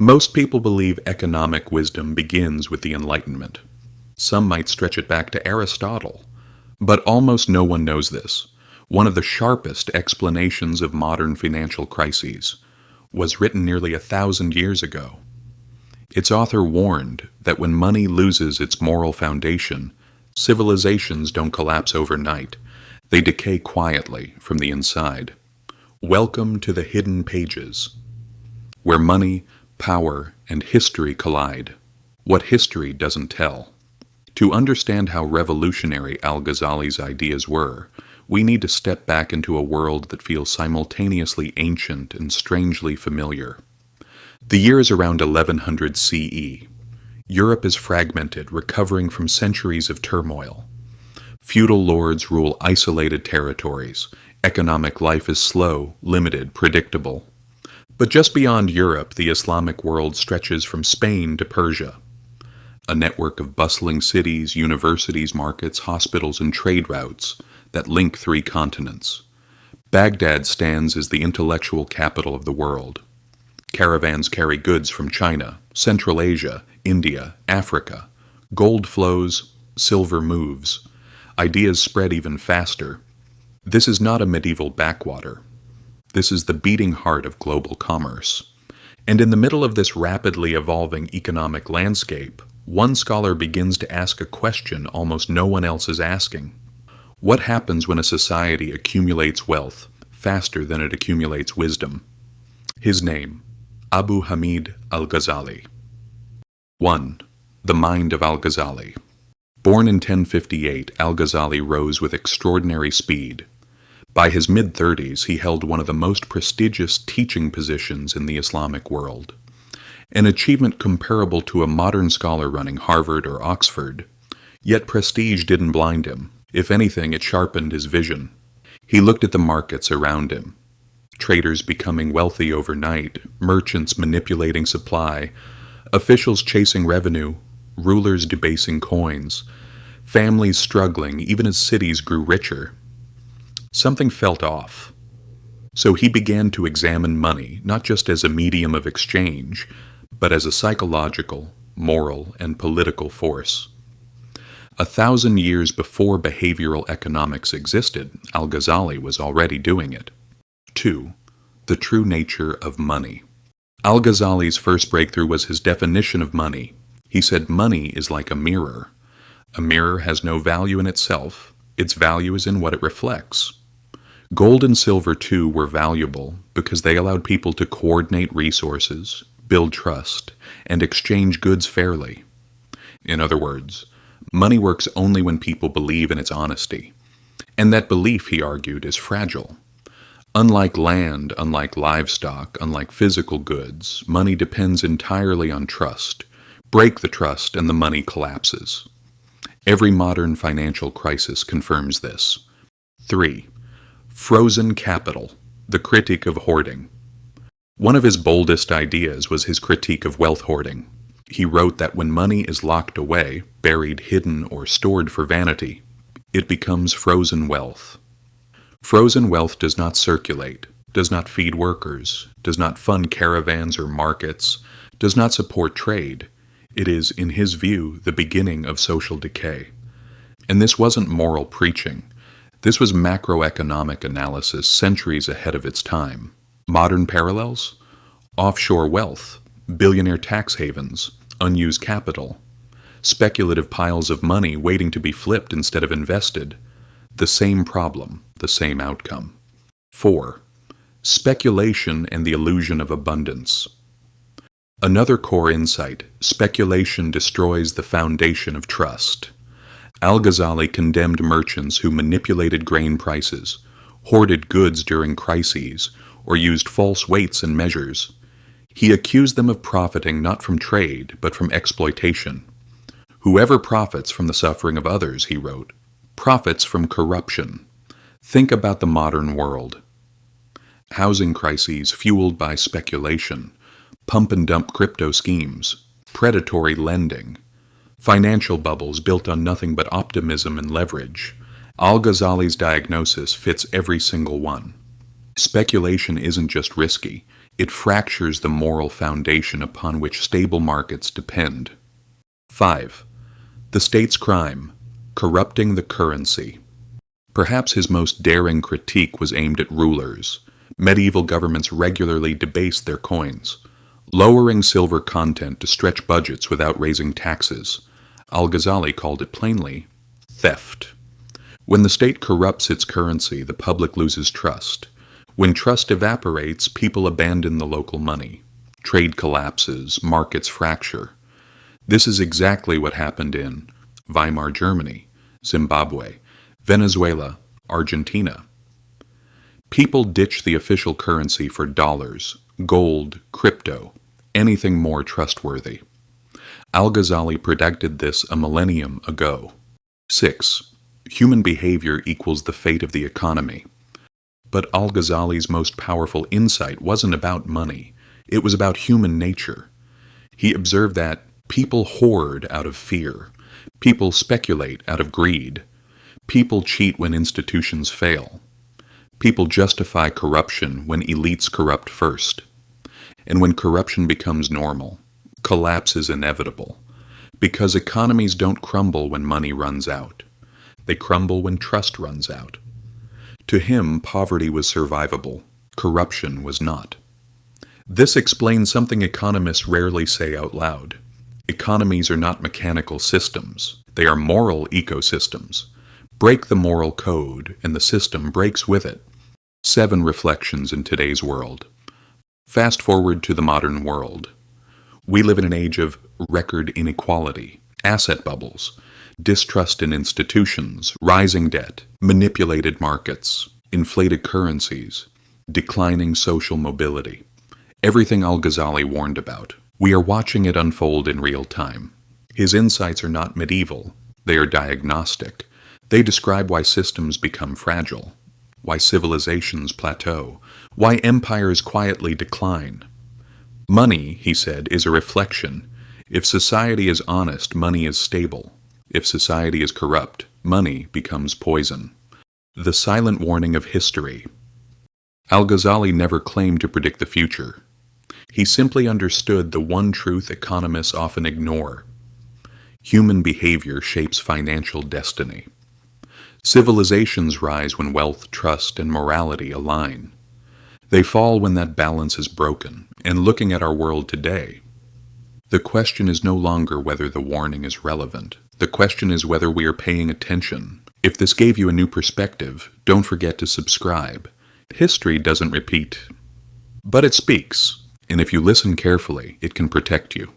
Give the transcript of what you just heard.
Most people believe economic wisdom begins with the Enlightenment. Some might stretch it back to Aristotle. But almost no one knows this. One of the sharpest explanations of modern financial crises was written nearly 1,000 years ago. Its author warned that when money loses its moral foundation, civilizations don't collapse overnight. They decay quietly from the inside. Welcome to the hidden pages, where money, power, and history collide. What history doesn't tell. To understand how revolutionary Al-Ghazali's ideas were, we need to step back into a world that feels simultaneously ancient and strangely familiar. The year is around 1100 CE. Europe is fragmented, recovering from centuries of turmoil. Feudal lords rule isolated territories. Economic life is slow, limited, predictable. But just beyond Europe, the Islamic world stretches from Spain to Persia. A network of bustling cities, universities, markets, hospitals, and trade routes that link 3 continents. Baghdad stands as the intellectual capital of the world. Caravans carry goods from China, Central Asia, India, Africa. Gold flows, silver moves. Ideas spread even faster. This is not a medieval backwater. This is the beating heart of global commerce. And in the middle of this rapidly evolving economic landscape, one scholar begins to ask a question almost no one else is asking. What happens when a society accumulates wealth faster than it accumulates wisdom? His name, Abu Hamid Al-Ghazali. 1. The mind of Al-Ghazali. Born in 1058, Al-Ghazali rose with extraordinary speed. By his mid-30s, he held one of the most prestigious teaching positions in the Islamic world. An achievement comparable to a modern scholar running Harvard or Oxford. Yet prestige didn't blind him. If anything, it sharpened his vision. He looked at the markets around him. Traders becoming wealthy overnight, merchants manipulating supply, officials chasing revenue, rulers debasing coins, families struggling even as cities grew richer. Something felt off. So he began to examine money not just as a medium of exchange, but as a psychological, moral, and political force. 1,000 years before behavioral economics existed, Al-Ghazali was already doing it. 2. The true nature of money. Al-Ghazali's first breakthrough was his definition of money. He said money is like a mirror. A mirror has no value in itself. Its value is in what it reflects. Gold and silver, too, were valuable because they allowed people to coordinate resources, build trust, and exchange goods fairly. In other words, money works only when people believe in its honesty. And that belief, he argued, is fragile. Unlike land, unlike livestock, unlike physical goods, money depends entirely on trust. Break the trust and the money collapses. Every modern financial crisis confirms this. 3. Frozen capital, the critique of hoarding. One of his boldest ideas was his critique of wealth hoarding. He wrote that when money is locked away, buried, hidden, or stored for vanity, it becomes frozen wealth. Frozen wealth does not circulate, does not feed workers, does not fund caravans or markets, does not support trade. It is, in his view, the beginning of social decay. And this wasn't moral preaching. This was macroeconomic analysis centuries ahead of its time. Modern parallels? Offshore wealth, billionaire tax havens, unused capital, speculative piles of money waiting to be flipped instead of invested. The same problem, the same outcome. 4. Speculation and the illusion of abundance. Another core insight, speculation destroys the foundation of trust. Al-Ghazali condemned merchants who manipulated grain prices, hoarded goods during crises, or used false weights and measures. He accused them of profiting not from trade, but from exploitation. Whoever profits from the suffering of others, he wrote, profits from corruption. Think about the modern world. Housing crises fueled by speculation, pump-and-dump crypto schemes, predatory lending, financial bubbles built on nothing but optimism and leverage. Al-Ghazali's diagnosis fits every single one. Speculation isn't just risky, It fractures the moral foundation upon which stable markets depend. 5. The state's crime, corrupting the currency. Perhaps his most daring critique was aimed at rulers. Medieval governments regularly debased their coins, lowering silver content to stretch budgets without raising taxes. Al-Ghazali called it plainly theft. When the state corrupts its currency, the public loses trust. When trust evaporates, people abandon the local money. Trade collapses, markets fracture. This is exactly what happened in Weimar Germany, Zimbabwe, Venezuela, Argentina. People ditch the official currency for dollars, gold, crypto, anything more trustworthy. Al-Ghazali predicted this a millennium ago. 6. Human behavior equals the fate of the economy. But Al-Ghazali's most powerful insight wasn't about money. It was about human nature. He observed that people hoard out of fear. People speculate out of greed. People cheat when institutions fail. People justify corruption when elites corrupt first. And when corruption becomes normal, collapse is inevitable. Because economies don't crumble when money runs out. They crumble when trust runs out. To him, poverty was survivable. Corruption was not. This explains something economists rarely say out loud. Economies are not mechanical systems. They are moral ecosystems. Break the moral code, and the system breaks with it. 7 reflections in today's world. Fast forward to the modern world. We live in an age of record inequality, asset bubbles, distrust in institutions, rising debt, manipulated markets, inflated currencies, declining social mobility. Everything Al-Ghazali warned about. We are watching it unfold in real time. His insights are not medieval. They are diagnostic. They describe why systems become fragile, why civilizations plateau, why empires quietly decline. Money, he said, is a reflection. If society is honest, money is stable. If society is corrupt, money becomes poison. The silent warning of history. Al-Ghazali never claimed to predict the future. He simply understood the one truth economists often ignore. Human behavior shapes financial destiny. Civilizations rise when wealth, trust, and morality align. They fall when that balance is broken. And looking at our world today, the question is no longer whether the warning is relevant. The question is whether we are paying attention. If this gave you a new perspective, don't forget to subscribe. History doesn't repeat, but it speaks. And if you listen carefully, it can protect you.